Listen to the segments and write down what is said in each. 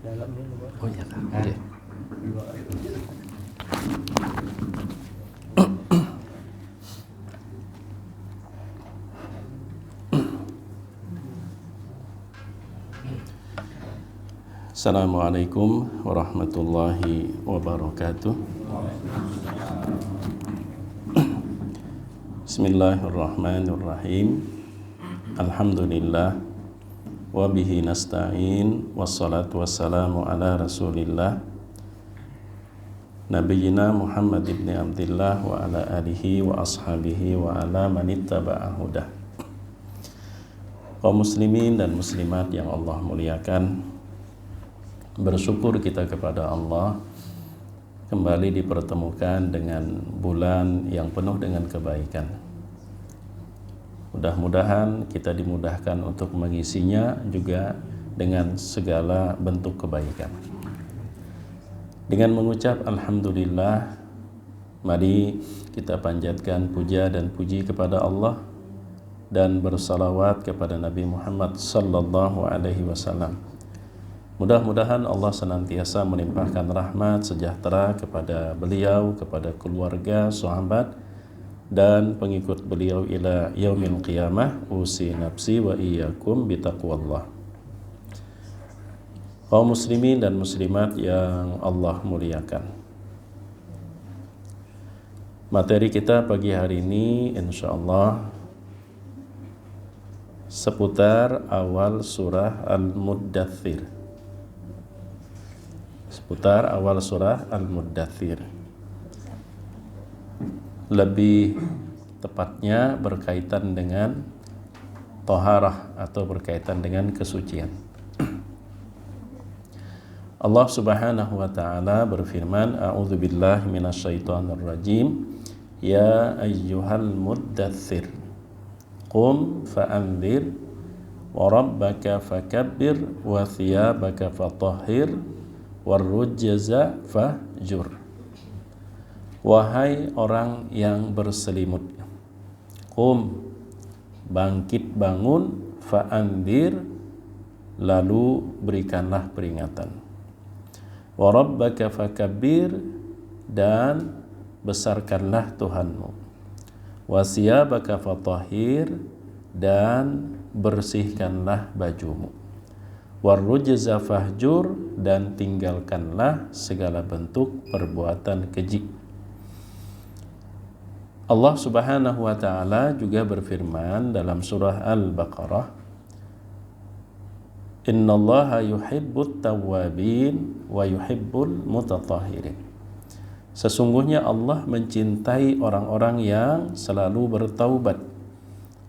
Oh iya kan. Oke. Assalamualaikum warahmatullahi wabarakatuh. Bismillahirrahmanirrahim. Alhamdulillah wa bihi nasta'in wassalatu wassalamu ala Rasulillah Nabiyyina Muhammad ibn Abdillah wa ala alihi wa ashabihi wa ala manittaba'a hudah. Kaum muslimin dan muslimat yang Allah muliakan, bersyukur kita kepada Allah kembali dipertemukan dengan bulan yang penuh dengan kebaikan. Mudah-mudahan kita dimudahkan untuk mengisinya juga dengan segala bentuk kebaikan. Dengan mengucap Alhamdulillah, mari kita panjatkan puja dan puji kepada Allah dan bersalawat kepada Nabi Muhammad sallallahu alaihi wasallam. Mudah-mudahan Allah senantiasa melimpahkan rahmat sejahtera kepada beliau, kepada keluarga, sahabat, dan pengikut beliau ila yaumil qiyamah. Usi nafsi wa iyyakum bitaqwallah. Kaum muslimin dan muslimat yang Allah muliakan, materi kita pagi hari ini insyaallah seputar awal surah Al-Muddathir. Seputar awal surah Al-Muddathir. Lebih tepatnya berkaitan dengan taharah atau berkaitan dengan kesucian. Allah Subhanahu wa taala berfirman, a'udzubillahi minasyaitonirrajim, ya ayyuhal muddathir qum fa'anzir wa rabbaka fakabbir wa thiyabaka fatahhir warrujza fahjur. Wahai orang yang berselimut, qum, bangkit bangun, fa'anzir, lalu berikanlah peringatan, wa rabbaka fakabbir, dan besarkanlah Tuhanmu, wa thiyabaka fatahhir, dan bersihkanlah bajumu, warrujza fahjur, dan tinggalkanlah segala bentuk perbuatan keji. Allah Subhanahu wa taala juga berfirman dalam surah Al-Baqarah, innallaha yuhibbut tawwabin wa yuhibbul mutatahhirin. Sesungguhnya Allah mencintai orang-orang yang selalu bertaubat,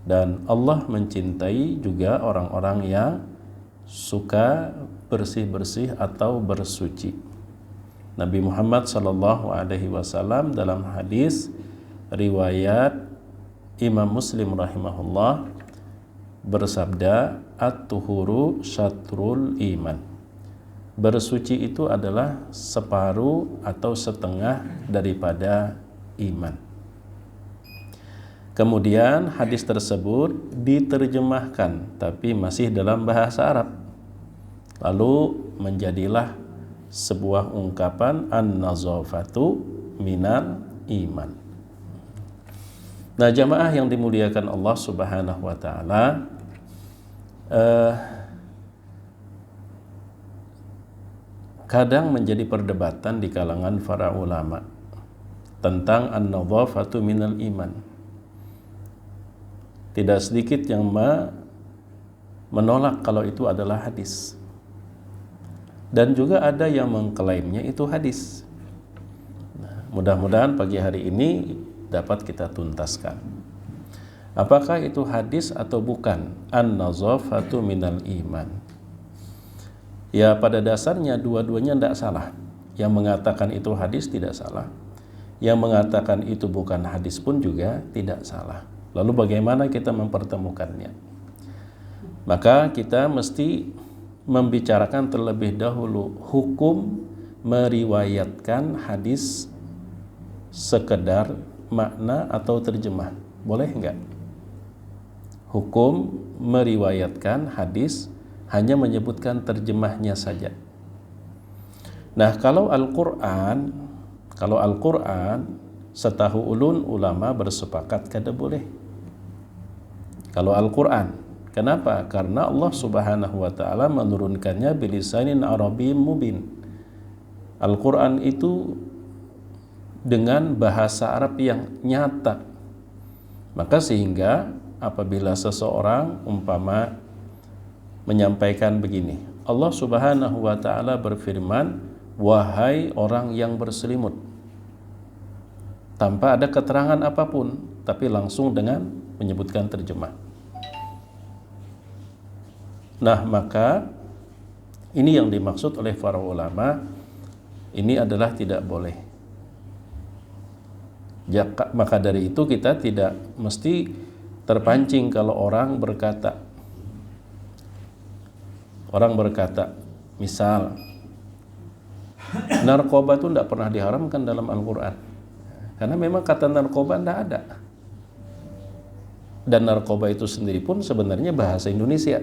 dan Allah mencintai juga orang-orang yang suka bersih-bersih atau bersuci. Nabi Muhammad sallallahu alaihi wasallam dalam hadis riwayat Imam Muslim rahimahullah bersabda, at-tuhuru syatrul iman. Bersuci itu adalah separuh atau setengah daripada iman. Kemudian hadis tersebut diterjemahkan tapi masih dalam bahasa Arab. Lalu menjadilah sebuah ungkapan an-nazafatu minal iman. Nah, jamaah yang dimuliakan Allah Subhanahu wa taala, kadang menjadi perdebatan di kalangan para ulama tentang an-nazafatu minal iman. Tidak sedikit yang menolak kalau itu adalah hadis, dan juga ada yang mengklaimnya itu hadis. Nah, mudah-mudahan pagi hari ini dapat kita tuntaskan. Apakah itu hadis atau bukan? An-nazafatu minal iman. Ya, pada dasarnya dua-duanya tidak salah. Yang mengatakan itu hadis tidak salah. Yang mengatakan itu bukan hadis pun juga tidak salah. Lalu bagaimana kita mempertemukannya? Maka kita mesti membicarakan terlebih dahulu hukum meriwayatkan hadis sekedar makna atau terjemah. Boleh enggak? Hukum meriwayatkan hadis hanya menyebutkan terjemahnya saja. Nah, kalau Al-Qur'an setahu ulun ulama bersepakat kada boleh. Kalau Al-Qur'an, kenapa? Karena Allah Subhanahu wa taala menurunkannya bilisanin Arabiyyin mubin. Al-Qur'an itu dengan bahasa Arab yang nyata. Maka sehingga apabila seseorang umpama menyampaikan begini, Allah Subhanahu wa taala berfirman, "Wahai orang yang berselimut," tanpa ada keterangan apapun, tapi langsung dengan menyebutkan terjemah. Nah, maka ini yang dimaksud oleh para ulama, ini adalah tidak boleh. Maka dari itu kita tidak mesti terpancing kalau orang berkata, misal, narkoba itu tidak pernah diharamkan dalam Al-Quran. Karena memang kata narkoba tidak ada. Dan narkoba itu sendiri pun sebenarnya bahasa Indonesia.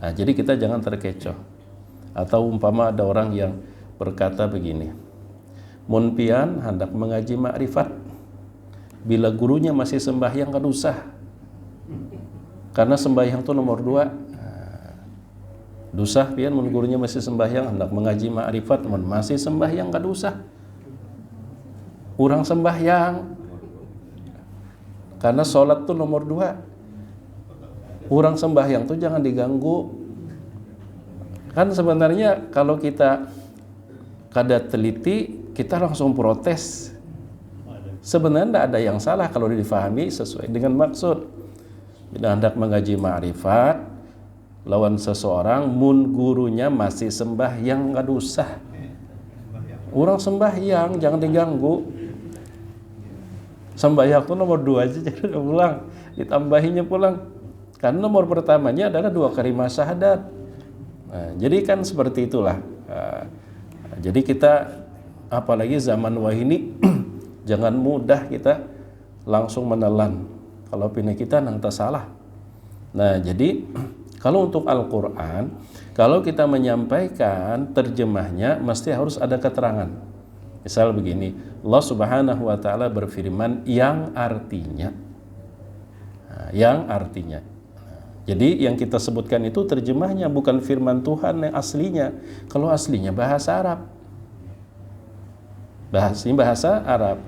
Nah, jadi kita jangan terkecoh. Atau umpama ada orang yang berkata begini, mun pian hendak mengaji makrifat, bila gurunya masih sembahyang kan usah. Karena sembahyang itu nomor 2. Dusah pian mun gurunya masih sembahyang hendak mengaji makrifat, mun masih sembahyang kan usah. Urang sembahyang. Karena sholat tuh nomor 2. Urang sembahyang tuh jangan diganggu. Kan sebenarnya kalau kita kada teliti, kita langsung protes. Sebenarnya tidak ada yang salah kalau difahami sesuai dengan maksud. Bila hendak mengaji ma'rifat lawan seseorang, mun gurunya masih sembahyang nggak usah. Orang sembahyang jangan diganggu. Sembahyang itu nomor 2 aja, jangan pulang. Ditambahinya pulang. Karena nomor pertamanya adalah 2 kalimat syahadat. Nah, jadi kan seperti itulah. Jadi kita apalagi zaman wahini jangan mudah kita langsung menelan kalau pilih kita nang salah. Nah, jadi kalau untuk Al-Qur'an, kalau kita menyampaikan terjemahnya mesti harus ada keterangan. Misal begini, Allah Subhanahu wa taala berfirman yang artinya. Jadi yang kita sebutkan itu terjemahnya, bukan firman Tuhan yang aslinya. Kalau aslinya bahasa Arab. Bahasa Arab.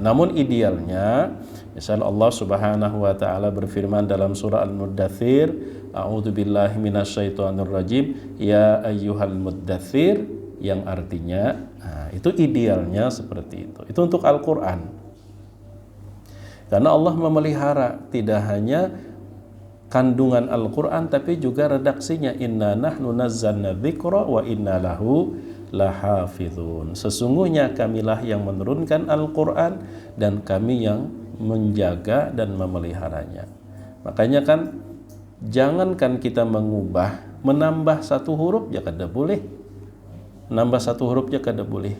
Namun idealnya, misal Allah Subhanahu wa taala berfirman dalam surah Al-Muddatsir, a'udzubillahi minasyaitonirrajim, ya ayyuhal muddatsir, yang artinya, itu idealnya seperti itu. Itu untuk Al-Qur'an. Karena Allah memelihara tidak hanya kandungan Al-Qur'an tapi juga redaksinya, inna nahnu nazzalna dzikra wa inna lahu lahafizun. Sesungguhnya kamilah yang menurunkan Al-Qur'an dan kami yang menjaga dan memeliharanya. Makanya kan jangankan kita mengubah, menambah 1 huruf ya kada boleh. Nambah 1 huruf ya kada boleh.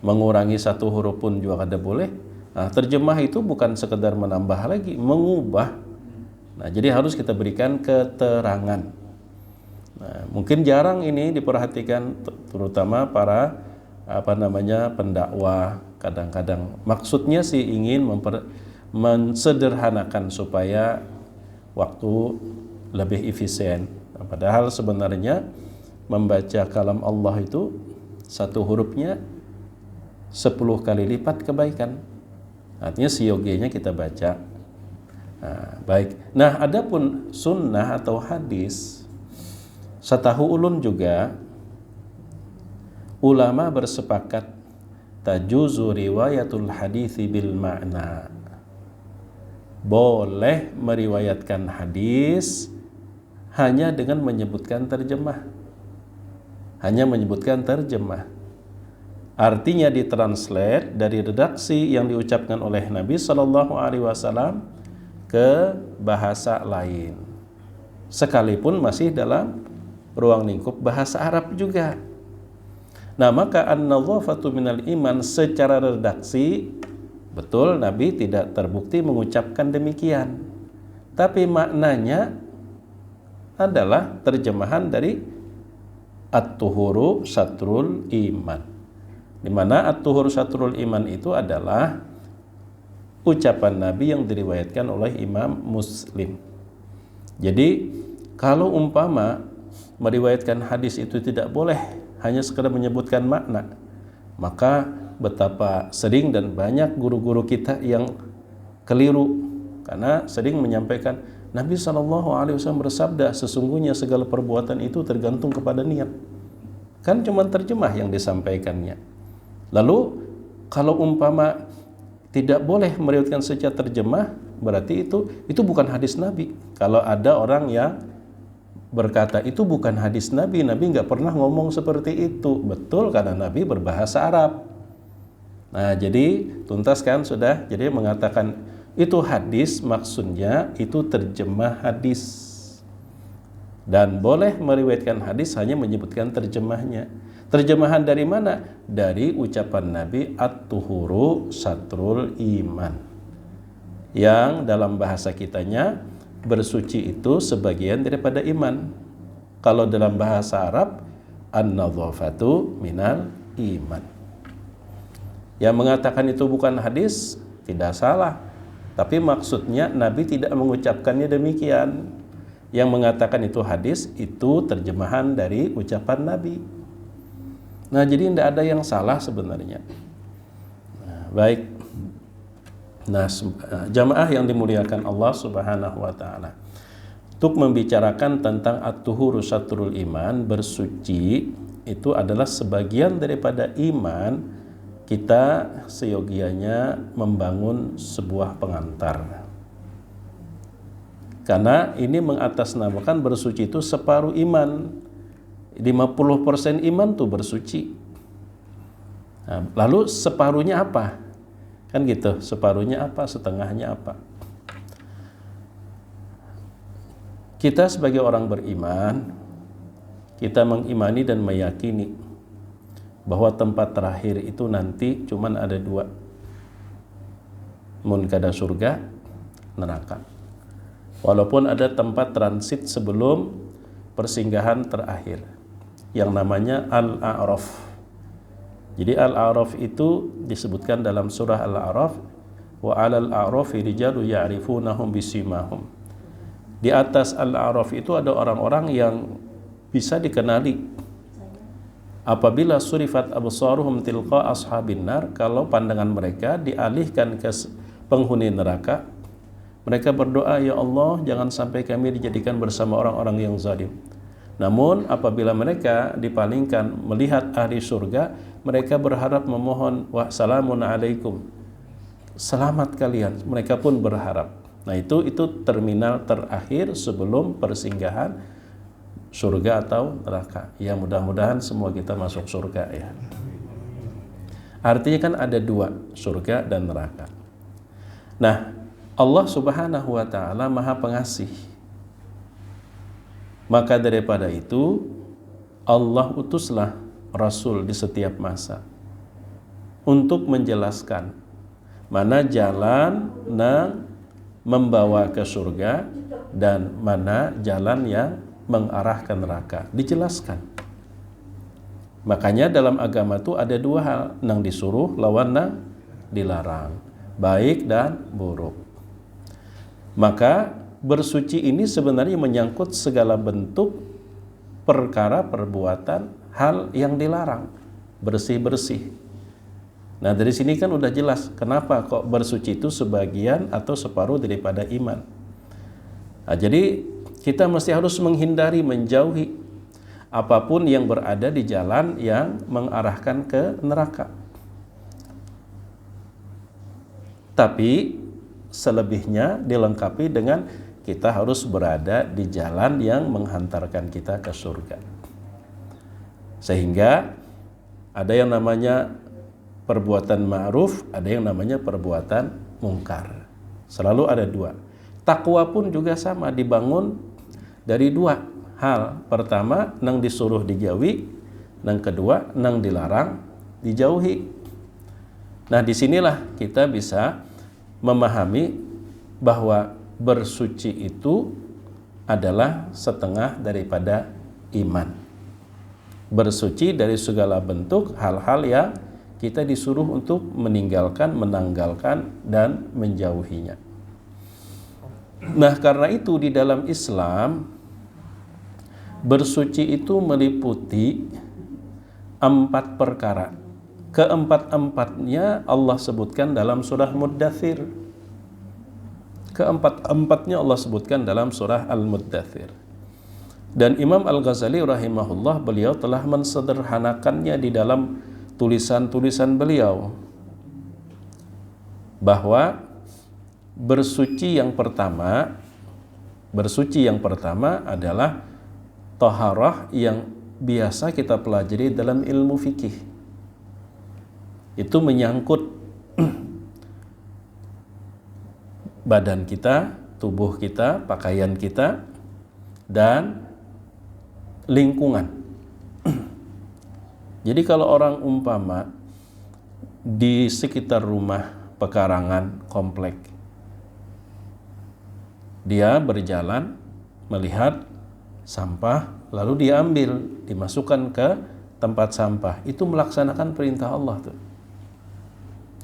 Mengurangi 1 huruf pun juga kada boleh. Nah, terjemah itu bukan sekedar menambah lagi, mengubah. Nah, jadi harus kita berikan keterangan. Nah, mungkin jarang ini diperhatikan, terutama para pendakwah. Kadang-kadang maksudnya sih ingin mensederhanakan supaya waktu lebih efisien. Padahal sebenarnya membaca kalam Allah itu 1 hurufnya 10 kali lipat kebaikan. Artinya siogenya kita baca. Nah, baik. Nah, adapun sunnah atau hadis, setahu ulun juga ulama bersepakat tajuzu riwayatul hadithi bil ma'na. Boleh meriwayatkan hadis hanya dengan menyebutkan terjemah. Artinya ditranslate dari redaksi yang diucapkan oleh Nabi Shallallahu Alaihi Wasallam ke bahasa lain, sekalipun masih dalam ruang lingkup bahasa Arab juga. Nah, maka an-nadhafatu minal iman secara redaksi betul Nabi tidak terbukti mengucapkan demikian, tapi maknanya adalah terjemahan dari at-tuhuru satrul iman. Di mana at-tuhuru satrul iman itu adalah ucapan Nabi yang diriwayatkan oleh Imam Muslim. Jadi kalau umpama meriwayatkan hadis itu tidak boleh hanya sekedar menyebutkan makna, maka betapa sering dan banyak guru-guru kita yang keliru karena sering menyampaikan Nabi SAW bersabda sesungguhnya segala perbuatan itu tergantung kepada niat. Kan cuma terjemah yang disampaikannya. Lalu kalau umpama tidak boleh meriwayatkan secara terjemah, berarti itu bukan hadis Nabi. Kalau ada orang yang berkata itu bukan hadis Nabi, Nabi nggak pernah ngomong seperti itu. Betul, karena Nabi berbahasa Arab. Nah, jadi tuntas kan sudah. Jadi mengatakan itu hadis, maksudnya itu terjemah hadis. Dan boleh meriwayatkan hadis hanya menyebutkan terjemahnya. Terjemahan dari mana? Dari ucapan Nabi at-tuhuru satrul iman. Yang dalam bahasa kitanya bersuci itu sebagian daripada iman. Kalau dalam bahasa Arab an-nadhafatu minal iman. Yang mengatakan itu bukan hadis tidak salah, tapi maksudnya Nabi tidak mengucapkannya demikian. Yang mengatakan itu hadis itu terjemahan dari ucapan Nabi. Nah, jadi tidak ada yang salah sebenarnya. Nah, baik. Nah, jamaah yang dimuliakan Allah Subhanahu wa taala. Untuk membicarakan tentang at-tuhuru satrul iman, bersuci itu adalah sebagian daripada iman. Kita seyogianya membangun sebuah pengantar. Karena ini mengatasnamakan bersuci itu separuh iman. 50% iman tuh bersuci. Nah, lalu separuhnya apa? Kan gitu, separuhnya apa, setengahnya apa? Kita sebagai orang beriman, kita mengimani dan meyakini bahwa tempat terakhir itu nanti cuman ada dua. Munkada surga, neraka. Walaupun ada tempat transit sebelum persinggahan terakhir yang namanya Al-A'raf. Jadi Al-A'raf itu disebutkan dalam surah Al-A'raf, wa 'alal a'rafi rijalu ya'rifunahum bisimahum. Di atas Al-A'raf itu ada orang-orang yang bisa dikenali. Apabila surifat absaruhum tilqa ashabin nar, kalau pandangan mereka dialihkan ke penghuni neraka, mereka berdoa, ya Allah, jangan sampai kami dijadikan bersama orang-orang yang zalim. Namun apabila mereka dipalingkan melihat ahli surga, mereka berharap memohon, wassalamun alaikum, selamat kalian. Mereka pun berharap. Nah, itu terminal terakhir sebelum persinggahan surga atau neraka. Ya, mudah-mudahan semua kita masuk surga ya. Artinya kan ada dua, surga dan neraka. Nah, Allah Subhanahu wa taala Maha Pengasih. Maka daripada itu Allah utuslah Rasul di setiap masa untuk menjelaskan mana jalan yang membawa ke surga dan mana jalan yang mengarah ke neraka. Dijelaskan. Makanya dalam agama itu ada dua hal, nang disuruh lawan nang dilarang, baik dan buruk. Maka bersuci ini sebenarnya menyangkut segala bentuk perkara perbuatan hal yang dilarang, bersih-bersih. Nah, dari sini kan udah jelas kenapa kok bersuci itu sebagian atau separuh daripada iman. Nah, jadi kita mesti harus menghindari, menjauhi apapun yang berada di jalan yang mengarahkan ke neraka. Tapi selebihnya dilengkapi dengan kita harus berada di jalan yang menghantarkan kita ke surga. Sehingga ada yang namanya perbuatan ma'ruf, ada yang namanya perbuatan mungkar. Selalu ada dua. Takwa pun juga sama, dibangun dari dua hal. Pertama, nang disuruh dijauhi, nang kedua, nang dilarang dijauhi. Nah, disinilah kita bisa memahami bahwa bersuci itu adalah setengah daripada iman. bersuci dari segala bentuk hal-hal yang kita disuruh untuk meninggalkan, menanggalkan, dan menjauhinya. Nah, karena itu di dalam Islam bersuci itu meliputi 4 perkara. Keempat-empatnya Allah sebutkan dalam surah Muddathir. Keempat-empatnya Allah sebutkan dalam surah Al-Muddathir. Dan Imam Al-Ghazali rahimahullah, beliau telah mensederhanakannya di dalam tulisan-tulisan beliau, bahwa bersuci yang pertama adalah taharah yang biasa kita pelajari dalam ilmu fikih. Itu menyangkut badan kita, tubuh kita, pakaian kita, dan lingkungan. Jadi kalau orang umpama di sekitar rumah, pekarangan, komplek, dia berjalan melihat sampah, lalu dia ambil, dimasukkan ke tempat sampah, itu melaksanakan perintah Allah tuh.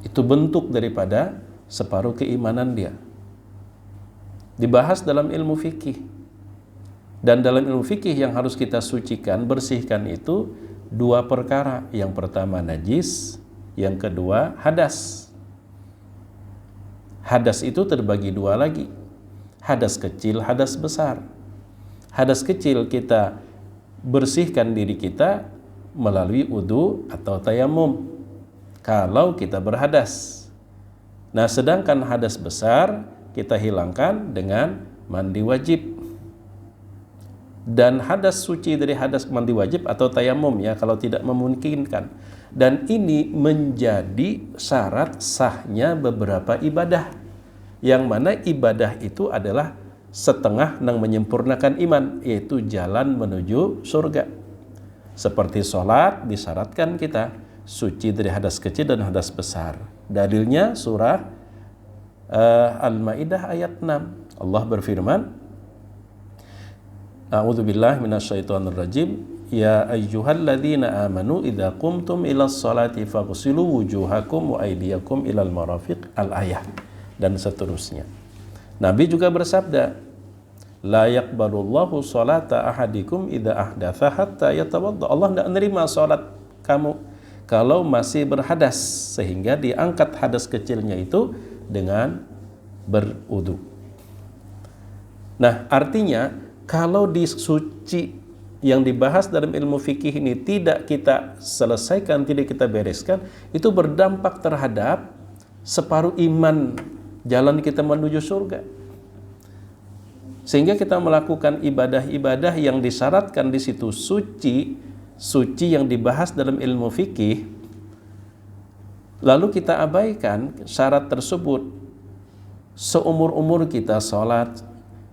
Itu bentuk daripada separuh keimanan dia. Dibahas dalam ilmu fikih. Dan dalam ilmu fikih yang harus kita sucikan, bersihkan itu 2 perkara. Yang pertama najis, yang kedua hadas. Hadas itu terbagi 2 lagi. Hadas kecil, hadas besar. Hadas kecil kita bersihkan diri kita melalui wudu atau tayamum kalau kita berhadas. Nah, sedangkan hadas besar kita hilangkan dengan mandi wajib. Dan hadas suci dari hadas mandi wajib atau tayamum ya kalau tidak memungkinkan. Dan ini menjadi syarat sahnya beberapa ibadah, yang mana ibadah itu adalah setengah yang menyempurnakan iman, yaitu jalan menuju surga. Seperti sholat disyaratkan kita suci dari hadas kecil dan hadas besar. Dalilnya surah Al-Maidah ayat 6. Allah berfirman, A'udzubillahi minasyaitonirrajim. Ya ayyuhalladzina amanu idza qumtum ilas sholati faghsilu wujuhakum wa aydiyakum ilal marafiq, al-ayah, dan seterusnya. Nabi juga bersabda, la yaqbalullahu sholata ahadikum idza ahdatha hatta yatawadda. Allah tidak menerima salat kamu kalau masih berhadas, sehingga diangkat hadas kecilnya itu dengan berwudu. Nah, artinya kalau di suci yang dibahas dalam ilmu fikih ini tidak kita selesaikan, tidak kita bereskan, itu berdampak terhadap separuh iman, jalan kita menuju surga. Sehingga kita melakukan ibadah-ibadah yang disyaratkan di situ suci yang dibahas dalam ilmu fikih, lalu kita abaikan syarat tersebut, seumur-umur kita sholat,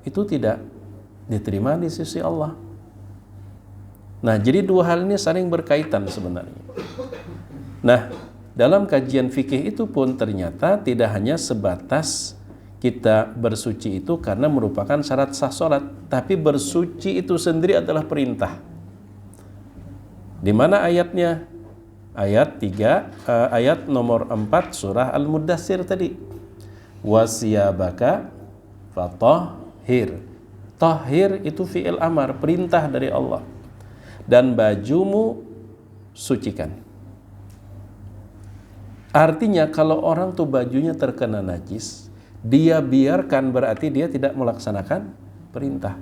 itu tidak diterima di sisi Allah. Nah, jadi 2 hal ini saling berkaitan sebenarnya. Nah, dalam kajian fikih itu pun ternyata tidak hanya sebatas kita bersuci itu karena merupakan syarat sah sholat, tapi bersuci itu sendiri adalah perintah. Di mana ayatnya? Ayat nomor 4 surah Al-Muddathir tadi. Wasiyabaka fatahhir. Tahhir itu fi'il amar, perintah dari Allah. Dan bajumu sucikan. Artinya kalau orang tuh bajunya terkena najis, dia biarkan, berarti dia tidak melaksanakan perintah.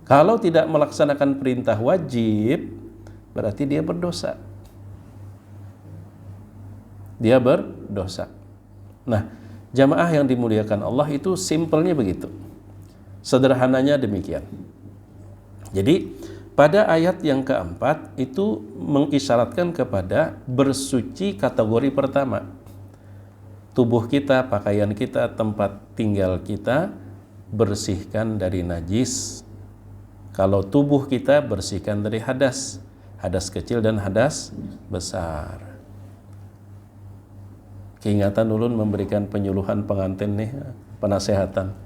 Kalau tidak melaksanakan perintah wajib, berarti dia berdosa. Dia berdosa. Nah, jamaah yang dimuliakan Allah, itu simpelnya begitu. Sederhananya demikian. Jadi pada ayat yang keempat itu mengisyaratkan kepada bersuci kategori pertama. Tubuh kita, pakaian kita, tempat tinggal kita bersihkan dari najis. Kalau tubuh kita bersihkan dari hadas, hadas kecil dan hadas besar. Keingatan ulun memberikan penyuluhan pengantin nih, penasehatan.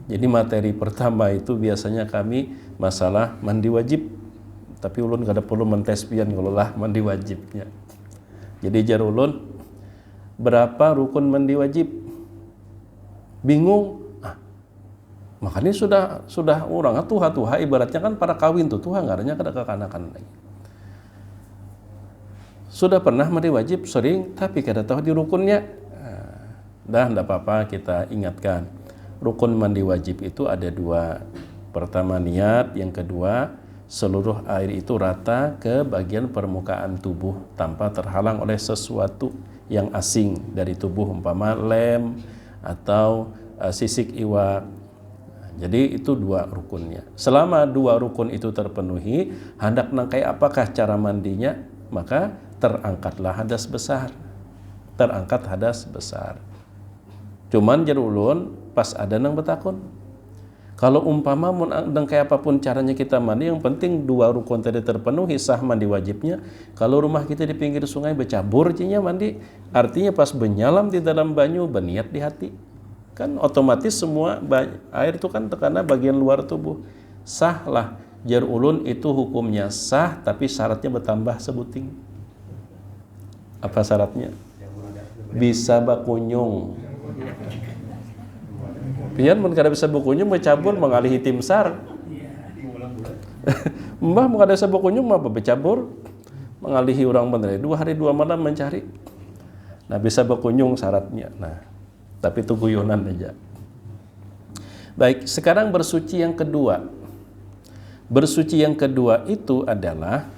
Jadi materi pertama itu biasanya kami masalah mandi wajib. tapi ulun kada perlu mentes pian kalau lah mandi wajibnya. Jadi jar ulun, berapa rukun mandi wajib? Bingung. Makanya sudah orang tuha ibaratnya kan para kawin tuha ngaranya kada kekanakan lagi. Sudah pernah mandi wajib sering tapi kada tahu di rukunnya. Dah ndak apa-apa kita ingatkan. Rukun mandi wajib itu ada 2. Pertama niat, yang kedua seluruh air itu rata ke bagian permukaan tubuh tanpa terhalang oleh sesuatu yang asing dari tubuh, umpama lem atau sisik iwa. Jadi itu 2 rukunnya. Selama 2 rukun itu terpenuhi, hendak nangkai apakah cara mandinya, maka terangkatlah hadas besar. Terangkat hadas besar. Cuman jar ulun pas ada nang betakun. Kalau umpama mun nangkai apapun caranya kita mandi, yang penting 2 rukun tadi terpenuhi, sah mandi wajibnya. Kalau rumah kita di pinggir sungai bercabur cinya mandi, artinya pas benyalam di dalam banyu berniat di hati. Kan otomatis semua air itu kan karena bagian luar tubuh. Sah lah. Jar ulun itu hukumnya sah, tapi syaratnya bertambah sebuting. Apa syaratnya? Bisa bakunyung. Pian mun kada bisa bakunyung bercabur mengalihi tim SAR. Mbah mun kada bisa bakunyung mah bercabur mengalihi orang bener 2 hari 2 malam mencari. Nah, bisa bakunyung syaratnya. Nah, tapi itu guyonan aja. Baik, sekarang bersuci yang kedua. Bersuci yang kedua itu adalah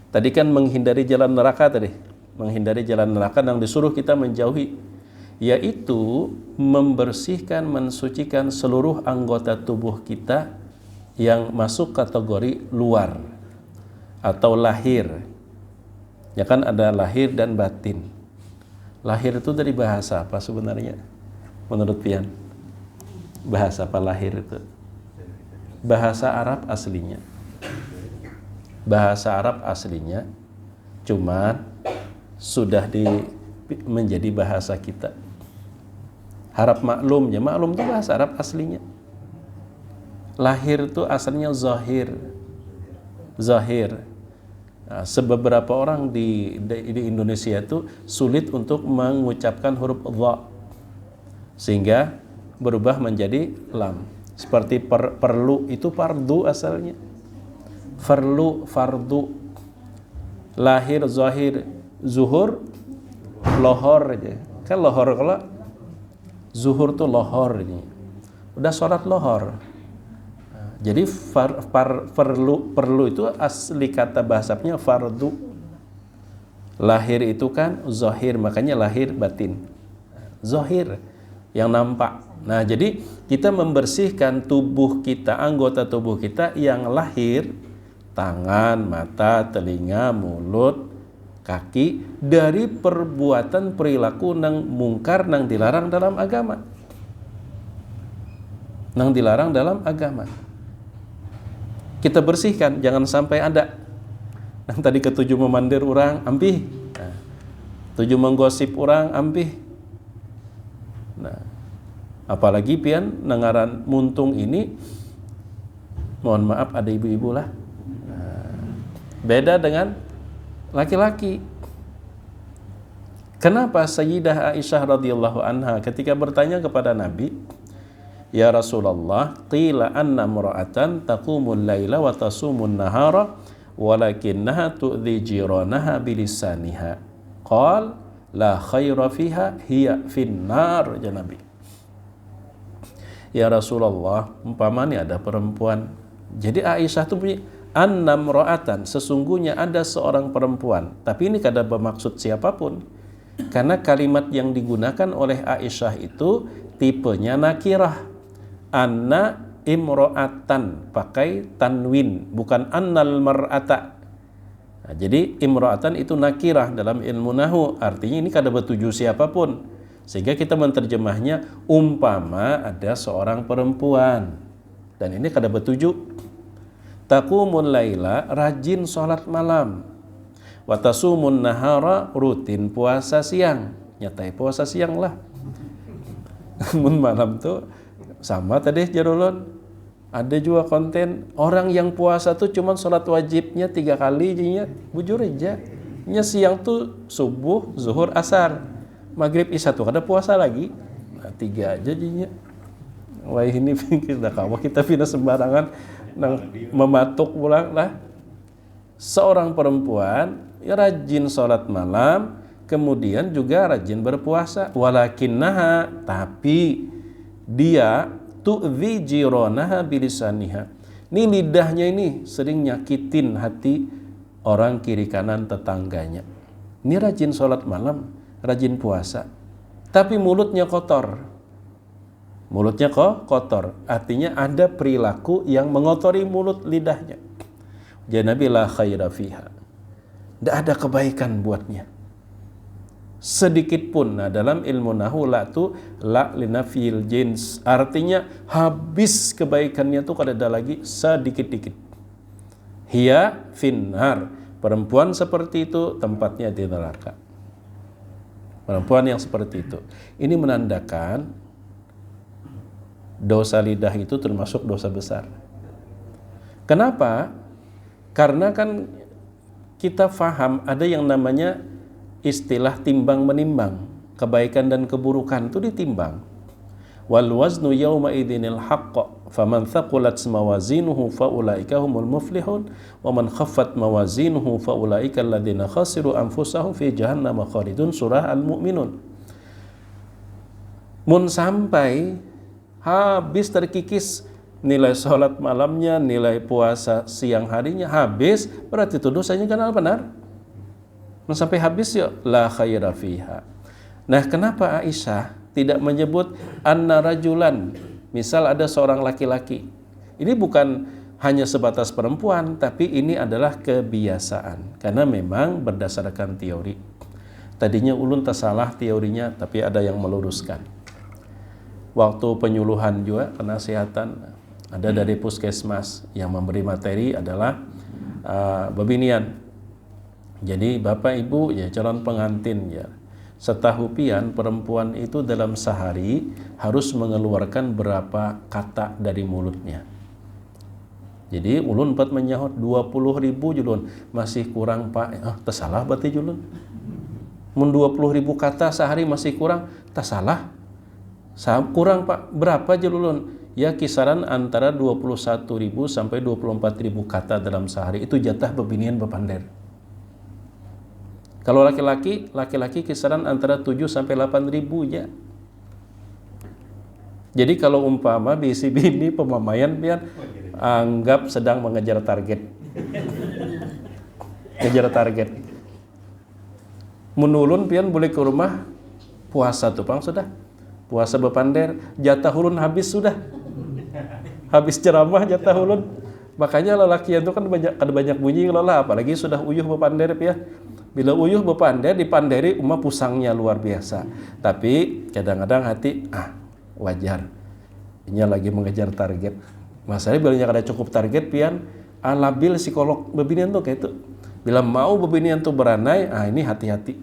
tadi kan menghindari jalan neraka tadi. Menghindari jalan neraka yang disuruh kita menjauhi, yaitu membersihkan, mensucikan seluruh anggota tubuh kita yang masuk kategori luar atau lahir. Ya kan ada lahir dan batin. Lahir itu dari bahasa apa sebenarnya? Menurut Pian? Bahasa apa lahir itu? Bahasa Arab aslinya. Bahasa Arab aslinya, cuman sudah menjadi bahasa kita. Harap maklumnya, maklum itu bahasa Arab aslinya. Lahir itu asalnya zahir. Zahir. Nah, sebeberapa orang di Indonesia itu sulit untuk mengucapkan huruf dha, sehingga berubah menjadi lam. Seperti perlu itu fardu asalnya. Fardu. Lahir, zahir, zuhur, lohor aja. Kan lohor, kalau zuhur tuh lohor ini. Udah sholat lohor. Jadi perlu itu asli kata bahasanya fardu. Lahir itu kan zahir, makanya lahir batin. Zahir yang nampak. Nah, jadi kita membersihkan tubuh kita, anggota tubuh kita yang lahir, tangan, mata, telinga, mulut, kaki, dari perbuatan perilaku nang mungkar, nang dilarang dalam agama. Nang dilarang dalam agama. Kita bersihkan, jangan sampai ada. Nang tadi ketujuh memandir orang, ampih. Nah, 7 menggosip orang, ampih. Nah, apalagi pian nangaran muntung ini, mohon maaf ada ibu-ibu lah. Nah, beda dengan laki-laki. Kenapa Sayyidah Aisyah radhiyallahu anha ketika bertanya kepada Nabi, ya Rasulullah, qila anna mra'atan taqumul laila wa tasumun nahara walakinnaha tu'dhi jiranaha bilisaniha. Qal la khaira fiha hiya finnar, ya Nabi. Ya Rasulullah, umpamanya ada perempuan. Jadi Aisyah itu punya anna mra'atan, sesungguhnya ada seorang perempuan. Tapi ini kada bermaksud siapapun. Karena kalimat yang digunakan oleh Aisyah itu tipenya nakirah. Anna imro'atan, pakai tanwin, bukan annal mar'ata. Nah, jadi imro'atan itu nakirah dalam ilmu nahu, artinya ini kada bertuju siapapun, sehingga kita menterjemahnya umpama ada seorang perempuan, dan ini kada bertuju. Taqumun laila, rajin sholat malam, watasumun nahara, rutin puasa siang. Nyatai puasa siang lah. Mun malam tuh sama tadi jarulun Ada juga konten orang yang puasa tuh cuma sholat wajibnya 3 kali jadinya bujur aja. Nya siang tuh subuh, zuhur, asar, maghrib, isya tuh kada puasa lagi. Nah, 3 aja jadinya. Wah ini kita kawa kita pindah sembarangan nang mematuk pulang lah. Seorang perempuan ya rajin sholat malam, kemudian juga rajin berpuasa. Walakinnaha, tapi dia tu'dzi jiranaha bilisaniha. Ini lidahnya ini sering nyakitin hati orang kiri kanan tetangganya. Ini rajin sholat malam, rajin puasa, tapi mulutnya kotor. Mulutnya kok kotor, artinya ada perilaku yang mengotori mulut lidahnya. Jadi Nabi la khaira fiha, tidak ada kebaikan buatnya sedikit pun. Nah, dalam ilmu nahu la tu la linafil jins, artinya habis kebaikannya tuh kada ada lagi sedikit-dikit. Hiya finnar, perempuan seperti itu tempatnya di neraka. Perempuan yang seperti itu, ini menandakan dosa lidah itu termasuk dosa besar. Kenapa? Karena kan kita faham ada yang namanya istilah timbang menimbang, kebaikan dan keburukan itu ditimbang. Wal waznu yawma idzinil haqq, faman thaqulat mawazinuhu faulaika humul muflihun, wa man khaffat mawazinuhu faulaika alladziina khasiru anfusahum fi jahannam khalidun. Surah Al-Mu'minun. Mun sampai habis terkikis nilai sholat malamnya, nilai puasa siang harinya habis, berarti itu dosanya kan benar. Sampai habis ya la khaira fiha. Nah, kenapa Aisyah tidak menyebut anna rajulan? Misal ada seorang laki-laki. Ini bukan hanya sebatas perempuan, tapi ini adalah kebiasaan. Karena memang berdasarkan teori. Tadinya ulun tak salah teorinya, tapi ada yang meluruskan. Waktu penyuluhan juga penasihatan, ada dari puskesmas yang memberi materi adalah bebinian. Jadi bapak ibu ya calon pengantin ya, setahu pian perempuan itu dalam sehari harus mengeluarkan berapa kata dari mulutnya. Jadi ulun empat menyahut 20.000 julun, masih kurang pak, tersalah berarti julun. Mun 20.000 kata sehari masih kurang, tersalah. Kurang pak, berapa julun? Ya kisaran antara 21.000 sampai 24.000 kata dalam sehari, itu jatah bebinian bepander. Kalau laki-laki kisaran antara 7 sampai 8.000 ya. Jadi kalau umpama bisi bini pemamaian pian anggap sedang mengejar target. Ngejar target. Menulun pian boleh ke rumah puasa tuh pang sudah. Puasa bepander, jatah ulun habis sudah. Habis ceramah jatah ulun. Makanya lelaki itu kan banyak bunyi lah, apalagi sudah uyuh bepander pian. Bila uyuh bepander, dipanderi umah pusangnya luar biasa. Tapi kadang-kadang hati, wajar. Ini lagi mengejar target. Masalahnya bila ada cukup target, pian, labil psikolog bebinian tuh kayak itu. Bila mau bebinian tuh beranai, ini hati-hati.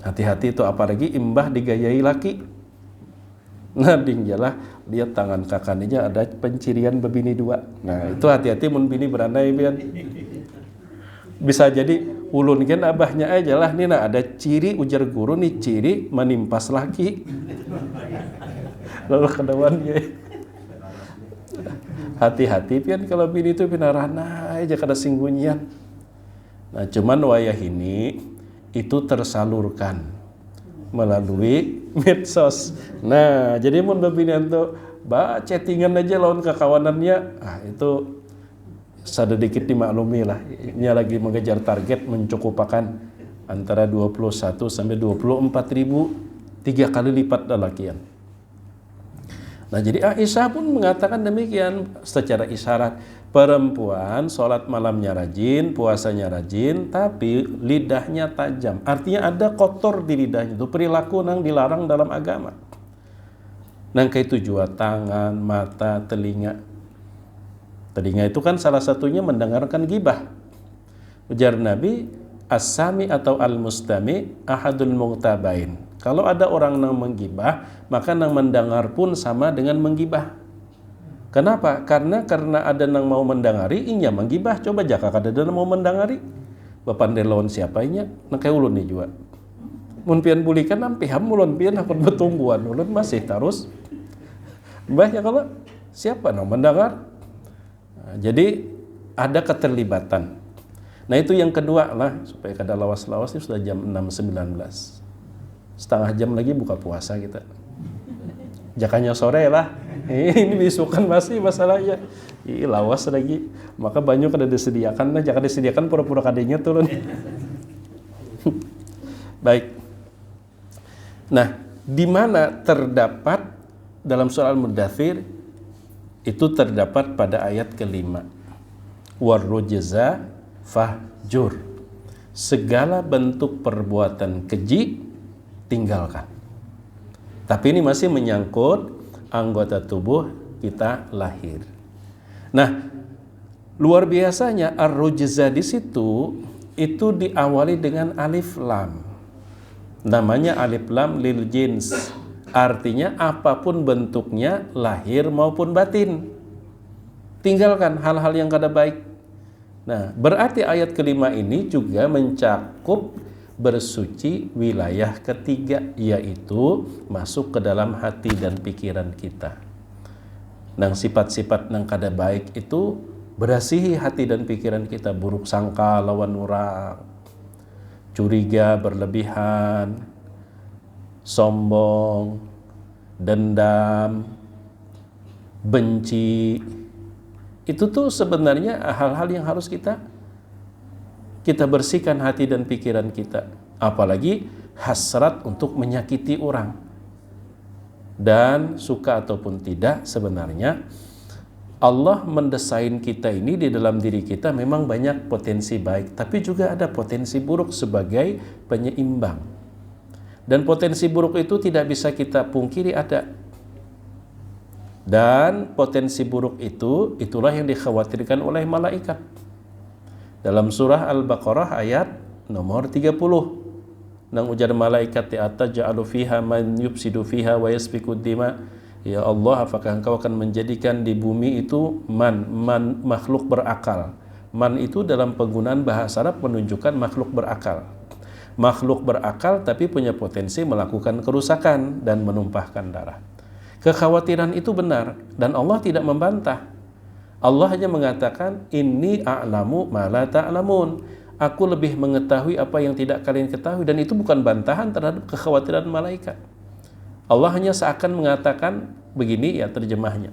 Hati-hati itu apalagi imbah digayai laki. Nah, dingjalah lihat tangan kakaninya ada pencirian bebini 2. Nah, itu hati-hati mun bini beranai, pian. Bisa jadi ulun kan abahnya aja lah nih, ada ciri ujar guru nih, ciri menimpas laki lalu kedewan ya. Hati-hati pian kalau bini itu pinarana aja kada singgunyian. Nah cuman wayah ini itu tersalurkan melalui medsos. Nah jadi mun bebinian tuh chattingan aja lawan kekawanannya, itu sedikit dimaklumi lah, ini lagi mengejar target mencukupakan antara 21 sampai 24.000, 3 kali lipat lelakian. Nah jadi Aisyah pun mengatakan demikian secara isyarat, perempuan sholat malamnya rajin, puasanya rajin, tapi lidahnya tajam, artinya ada kotor di lidahnya, itu perilaku yang dilarang dalam agama. Nang itu juga tangan, mata, telinga. Telinga itu kan salah satunya mendengarkan gibah. Ujar Nabi, as-sami atau al-mustami ahadul mughtabain. Kalau ada orang yang menggibah, maka yang mendengar pun sama dengan menggibah. Kenapa? Karena ada nang mau mendangari, inya manggibah. Coba jaka kada ada nang mau mendangari. Bapandai lawan siapa inya? Nang kaya ulun ni juga. Mun pian bulikan nampi ham ulun pian akun betungguan ulun masih terus. Mbah ya kalau siapa nang mendengar? Nah, jadi ada keterlibatan. Nah itu yang kedua lah, supaya kada lawas-lawas ini sudah jam 6.19. Setengah jam lagi buka puasa kita. Jakanya sore lah. Ini bisukan masih masalahnya. Ih, lawas lagi. Maka banyak kada disediakan lah. Jangan disediakan pura-pura kadenya turun. Baik. Nah, di mana terdapat dalam surah Al-Mudaththir itu terdapat pada ayat kelima. Warrujza fahjur. Segala bentuk perbuatan keji tinggalkan. Tapi ini masih menyangkut anggota tubuh kita lahir. Nah, luar biasanya ar-rujza di situ itu diawali dengan alif lam. Namanya alif lam lil jins. Artinya apapun bentuknya lahir maupun batin. Tinggalkan hal-hal yang kada baik. Nah, berarti ayat kelima ini juga mencakup bersuci wilayah ketiga, yaitu masuk ke dalam hati dan pikiran kita. Nang sifat-sifat nang kada baik itu berasihi hati dan pikiran kita. Buruk sangka lawan orang, curiga berlebihan, sombong, dendam, benci. Itu tuh sebenarnya hal-hal yang harus kita bersihkan hati dan pikiran kita. Apalagi hasrat untuk menyakiti orang. Dan suka ataupun tidak, sebenarnya Allah mendesain kita ini di dalam diri kita memang banyak potensi baik, tapi juga ada potensi buruk sebagai penyeimbang. Dan potensi buruk itu tidak bisa kita pungkiri ada. Dan potensi buruk itu, itulah yang dikhawatirkan oleh malaikat. Dalam surah Al-Baqarah ayat nomor 30. Nang ujar malaikat di atas, ja'alu fiha man yufsidu fiha wa yasfiku dima. Ya Allah, apakah engkau akan menjadikan di bumi itu man makhluk berakal. Man itu dalam penggunaan bahasa Arab menunjukkan makhluk berakal. Makhluk berakal tapi punya potensi melakukan kerusakan dan menumpahkan darah. Kekhawatiran itu benar dan Allah tidak membantah. Allah hanya mengatakan, inni a'lamu ma la ta'lamun. Aku lebih mengetahui apa yang tidak kalian ketahui. Dan itu bukan bantahan terhadap kekhawatiran malaikat. Allah hanya seakan mengatakan begini ya terjemahnya.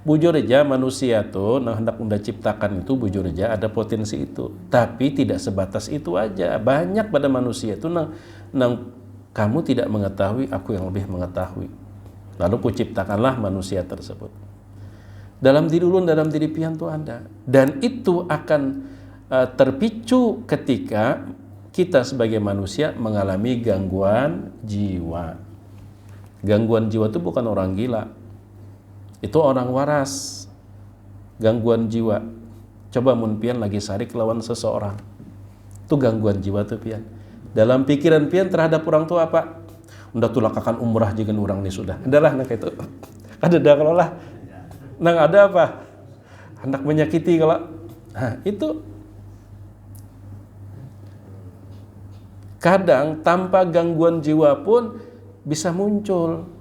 Bujur aja manusia tuh, nah hendak unda ciptakan itu bujur aja ada potensi itu. Tapi tidak sebatas itu aja. Banyak pada manusia itu nang kamu tidak mengetahui, aku yang lebih mengetahui. Lalu kuciptakanlah manusia tersebut. Dalam diri ulun, dalam diri pian itu ada. Dan itu akan terpicu ketika kita sebagai manusia mengalami gangguan jiwa. Gangguan jiwa itu bukan orang gila. Itu orang waras. Gangguan jiwa. Coba mun pian lagi sarik lawan seseorang. Itu gangguan jiwa tuh pian. Dalam pikiran pian terhadap orang tua apa? Udah tulakakan umrah jangan orang nih sudah. Adalah nak itu. Ada dah kalau lah. Nang ada apa? Hendak menyakiti kalau. Nah, itu kadang tanpa gangguan jiwa pun bisa muncul.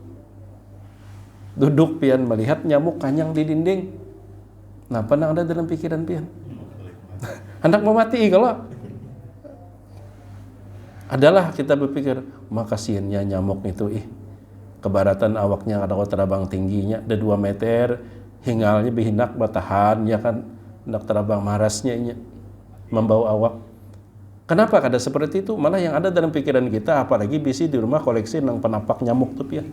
Duduk pian melihat nyamuk kanyang di dinding. Nah, nang ada dalam pikiran pian? Hendak memati kalau. Adalah kita berpikir, makasiannya nyamuk itu kebaratan awaknya ada terbang tingginya, ada 2 meter, hingalnya bihinak batahan ya kan, hendak terbang marasnya membawa awak. Kenapa kada seperti itu? Malah yang ada dalam pikiran kita, apalagi bisi di rumah koleksi nang penapak nyamuk tuh ya.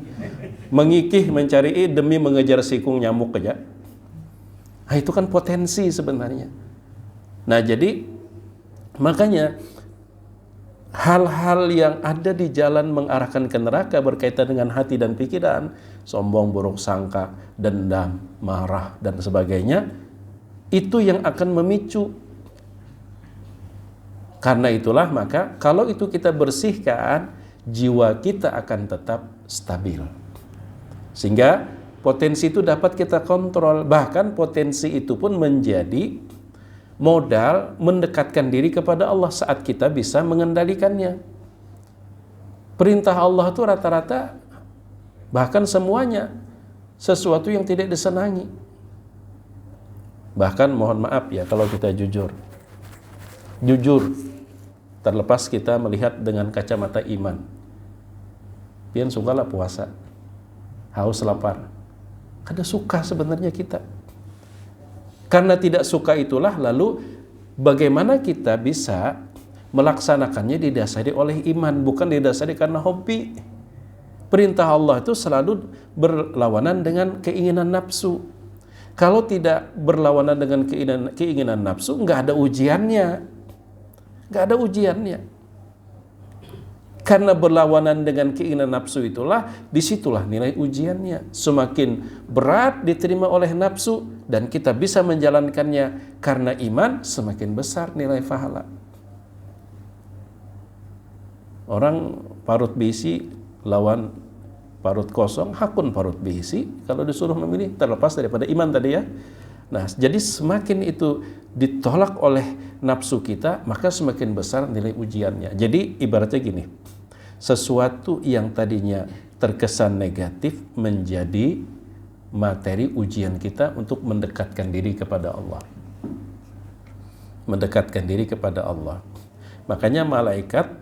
Mengikih mencari demi mengejar sikung nyamuk aja. Nah, itu kan potensi sebenarnya. Nah, jadi makanya hal-hal yang ada di jalan mengarahkan ke neraka berkaitan dengan hati dan pikiran, sombong, buruk sangka, dendam, marah, dan sebagainya, itu yang akan memicu. Karena itulah maka kalau itu kita bersihkan, jiwa kita akan tetap stabil. Sehingga Potensi itu dapat kita kontrol. Bahkan potensi itu pun menjadi modal mendekatkan diri kepada Allah saat kita bisa mengendalikannya. Perintah Allah itu rata-rata, bahkan semuanya, sesuatu yang tidak disenangi. Bahkan mohon maaf ya kalau kita jujur, terlepas kita melihat dengan kacamata iman. Pian sukalah puasa, haus lapar. Kada suka sebenarnya kita. Karena tidak suka itulah lalu bagaimana kita bisa melaksanakannya didasari oleh iman, bukan didasari karena hobi. Perintah Allah itu selalu berlawanan dengan keinginan nafsu. Kalau tidak berlawanan dengan keinginan nafsu, nggak ada ujiannya. Nggak ada ujiannya. Karena berlawanan dengan keinginan nafsu itulah, disitulah nilai ujiannya. Semakin berat diterima oleh nafsu dan kita bisa menjalankannya karena iman, semakin besar nilai pahala. Orang parut berisi lawan parut kosong, hakun parut berisi. Kalau disuruh memilih, terlepas daripada iman tadi ya. Nah, jadi semakin itu ditolak oleh nafsu kita, maka semakin besar nilai ujiannya. Jadi ibaratnya gini, sesuatu yang tadinya terkesan negatif menjadi materi ujian kita untuk mendekatkan diri kepada Allah. Mendekatkan diri kepada Allah. Makanya malaikat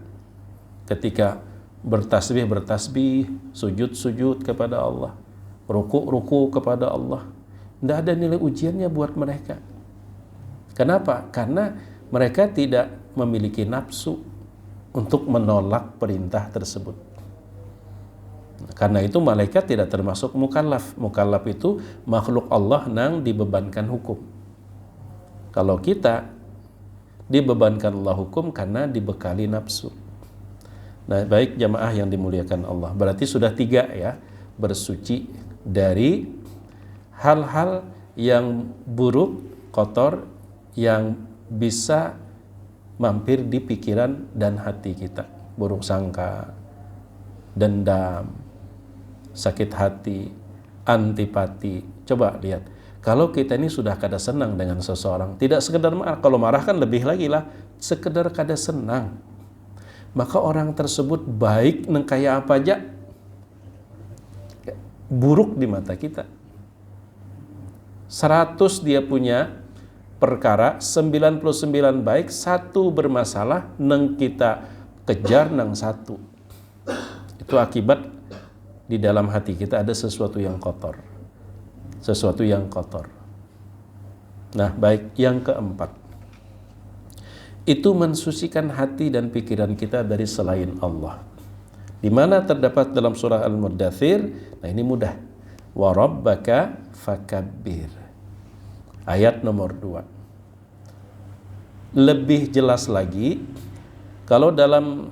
ketika bertasbih, sujud kepada Allah, ruku kepada Allah, tidak ada nilai ujiannya buat mereka. Kenapa? Karena mereka tidak memiliki nafsu untuk menolak perintah tersebut. Karena itu malaikat tidak termasuk mukallaf. Mukallaf itu makhluk Allah yang dibebankan hukum. Kalau kita dibebankan Allah hukum karena dibekali nafsu. Nah, baik jamaah yang dimuliakan Allah, berarti sudah 3 ya, bersuci dari hal-hal yang buruk, kotor, yang bisa mampir di pikiran dan hati kita. Buruk sangka, dendam, sakit hati, antipati. Coba lihat, kalau kita ini sudah kada senang dengan seseorang, tidak sekedar marah, kalau marah kan lebih lagi lah, sekedar kada senang, maka orang tersebut baik neng kaya apa aja, buruk di mata kita. 100 dia punya perkara, 99 baik, 1 bermasalah, neng kita kejar neng 1. Itu akibat di dalam hati kita ada sesuatu yang kotor. Sesuatu yang kotor. Nah, baik, yang keempat, itu mensucikan hati dan pikiran kita dari selain Allah. Di mana terdapat dalam surah Al-Muddathir. Nah, ini mudah. Wa rabbaka fakabbir. Ayat nomor 2. Lebih jelas lagi, kalau dalam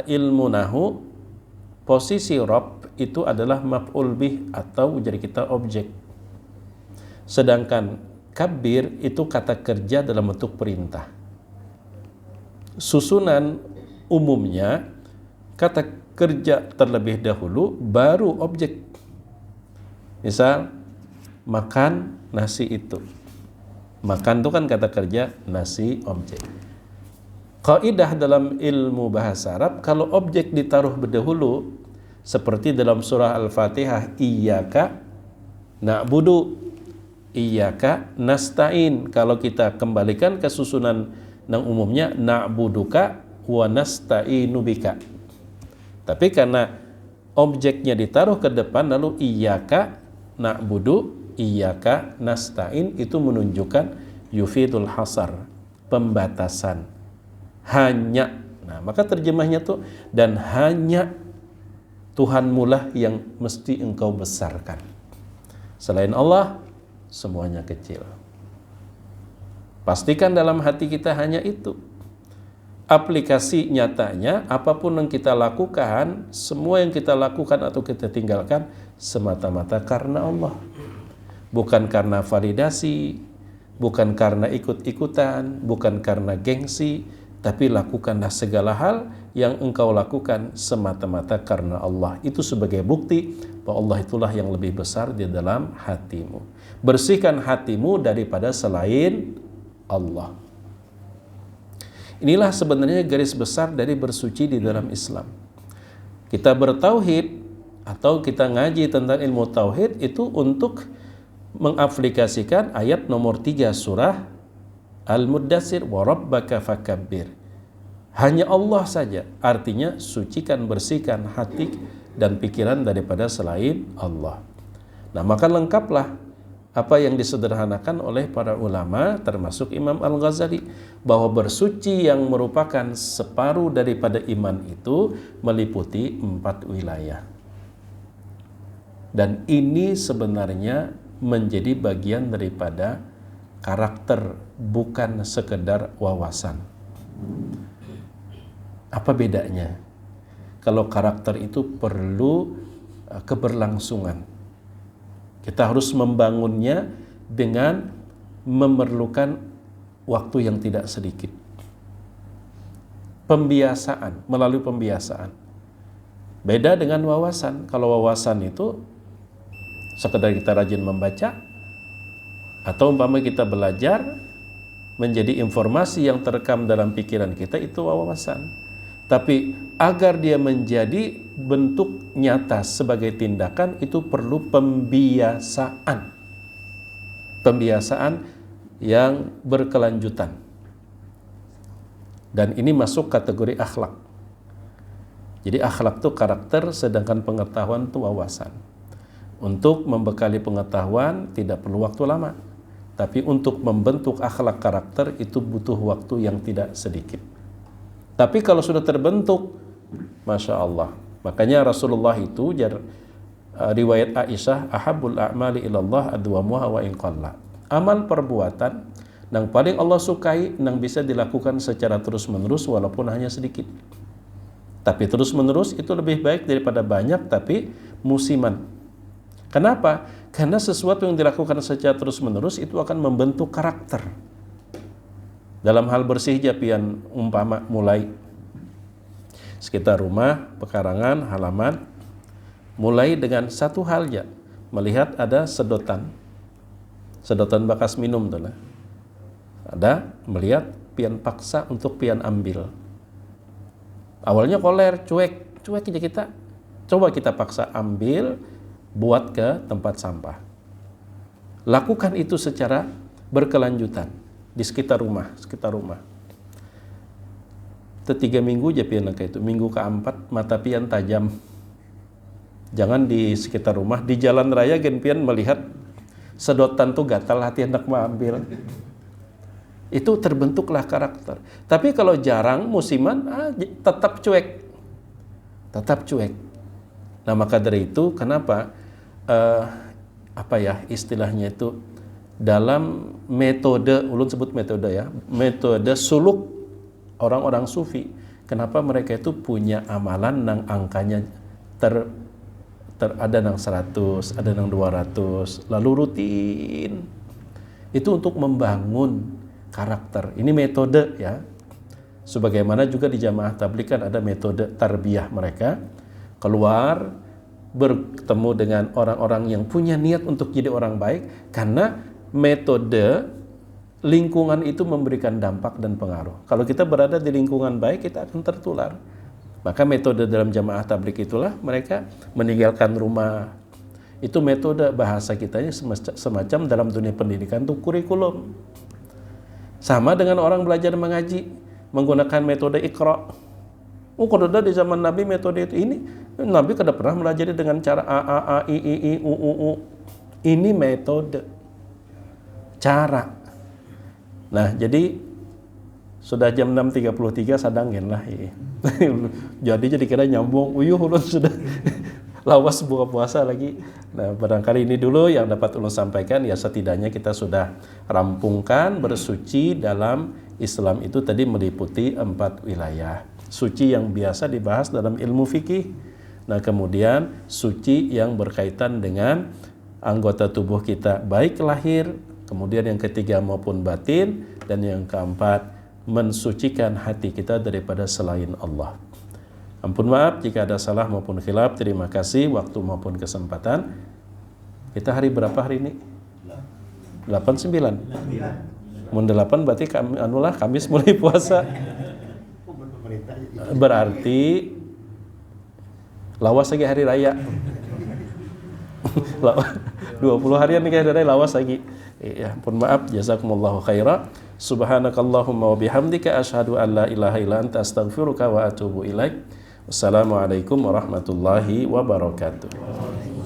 ilmu nahu, posisi Rabb itu adalah maf'ul bih atau jadi kita objek. Sedangkan kabbir itu kata kerja dalam bentuk perintah. Susunan umumnya kata kerja terlebih dahulu baru objek. Misal makan nasi itu. Makan itu kan kata kerja, nasi objek. Kaidah dalam ilmu bahasa Arab, kalau objek ditaruh berdahulu seperti dalam surah Al-Fatihah, iyyaka na'budu, iyyaka nasta'in. Kalau kita kembalikan ke susunan yang umumnya, na'buduka wa nasta'inu bika. Tapi karena objeknya ditaruh ke depan, lalu iyyaka na'budu, iyyaka nasta'in, itu menunjukkan yufidul hasar, pembatasan. Hanya, nah maka terjemahnya tuh, dan hanya Tuhanmu lah yang mesti engkau besarkan. Selain Allah, semuanya kecil. Pastikan dalam hati kita hanya itu. Aplikasi nyatanya, apapun yang kita lakukan, semua yang kita lakukan atau kita tinggalkan, semata-mata karena Allah. Bukan karena validasi, bukan karena ikut-ikutan, bukan karena gengsi, tapi lakukanlah segala hal yang engkau lakukan semata-mata karena Allah. Itu sebagai bukti bahwa Allah itulah yang lebih besar di dalam hatimu. Bersihkan hatimu daripada selain Allah. Inilah sebenarnya garis besar dari bersuci di dalam Islam. Kita bertauhid atau kita ngaji tentang ilmu tauhid itu untuk mengaplikasikan ayat nomor 3 surah Al-Muddatsir, wa rabbaka fakabbir. Hanya Allah saja, artinya sucikan, bersihkan hati dan pikiran daripada selain Allah. Nah, maka lengkaplah apa yang disederhanakan oleh para ulama termasuk Imam Al-Ghazali, bahwa bersuci yang merupakan separuh daripada iman itu meliputi 4 wilayah. Dan ini sebenarnya menjadi bagian daripada karakter, bukan sekedar wawasan. Apa bedanya? Kalau karakter itu perlu keberlangsungan. Kita harus membangunnya dengan memerlukan waktu yang tidak sedikit. Pembiasaan, melalui pembiasaan. Beda dengan wawasan. Kalau wawasan itu sekedar kita rajin membaca, atau umpama kita belajar menjadi informasi yang terekam dalam pikiran kita, itu wawasan. Tapi agar dia menjadi bentuk nyata sebagai tindakan, itu perlu pembiasaan. Pembiasaan yang berkelanjutan. Dan ini masuk kategori akhlak. Jadi akhlak itu karakter, sedangkan pengetahuan itu wawasan. Untuk membekali pengetahuan tidak perlu waktu lama. Tapi untuk membentuk akhlak karakter itu butuh waktu yang tidak sedikit. Tapi kalau sudah terbentuk, Masya Allah. Makanya Rasulullah itu, riwayat Aisyah, ahabbul a'mali ilallah adwamuha wa in qalla. Amal perbuatan yang paling Allah sukai yang bisa dilakukan secara terus-menerus walaupun hanya sedikit. Tapi terus-menerus itu lebih baik daripada banyak tapi musiman. Kenapa? Karena sesuatu yang dilakukan secara terus-menerus itu akan membentuk karakter. Dalam hal bersih japian, umpama mulai sekitar rumah, pekarangan, halaman, mulai dengan satu hal ya, melihat ada sedotan bekas minum tuh lah. Ada melihat pian paksa untuk pian ambil. Awalnya koler, cuek aja kita. Coba kita paksa ambil, buat ke tempat sampah. Lakukan itu secara berkelanjutan di sekitar rumah. 3 minggu aja pian itu. Minggu ke-4 mata pian tajam. Jangan di sekitar rumah, di jalan raya gen pian melihat sedotan tuh gatal, hati hendak mengambil. Itu terbentuklah karakter. Tapi kalau jarang musiman, tetap cuek. Nah, maka dari itu kenapa istilahnya itu dalam metode, ulun sebut metode ya, metode suluk orang-orang sufi, kenapa mereka itu punya amalan nang angkanya ada nang 100, ada nang 200, lalu rutin. Itu untuk membangun karakter. Ini metode ya. Sebagaimana juga di jamaah tabligh kan ada metode tarbiyah mereka. Keluar bertemu dengan orang-orang yang punya niat untuk jadi orang baik, karena metode lingkungan itu memberikan dampak dan pengaruh. Kalau kita berada di lingkungan baik, kita akan tertular. Maka metode dalam jamaah tabligh itulah mereka meninggalkan rumah. Itu metode, bahasa kitanya semacam dalam dunia pendidikan itu kurikulum. Sama dengan orang belajar mengaji, menggunakan metode Iqra. Kalau di zaman Nabi metode itu, ini Nabi kada pernah belajar dengan cara a i i u. Ini metode, cara. Nah, jadi sudah jam 6.33 sadangin lah. Jadi kira nyambung, ulun sudah lawas buka puasa lagi. Nah, barangkali ini dulu yang dapat ulun sampaikan, ya setidaknya kita sudah rampungkan bersuci dalam Islam itu tadi meliputi 4 wilayah. Suci yang biasa dibahas dalam ilmu fikih. Nah, kemudian suci yang berkaitan dengan anggota tubuh kita, baik lahir, kemudian yang ketiga maupun batin, dan yang keempat mensucikan hati kita daripada selain Allah. Ampun maaf jika ada salah maupun khilaf. Terima kasih waktu maupun kesempatan. Kita hari berapa hari ini? 89. Mun 8 berarti Kamis mulai puasa. Berarti lawas lagi hari raya. 20 harian nih hari raya lawas lagi. Ya, pun maaf, jazakumullahu khaira. Subhanakallahumma wa bihamdika asyhadu an la ilaha illa anta astaghfiruka wa atubu ilaik. Wassalamualaikum warahmatullahi wabarakatuh.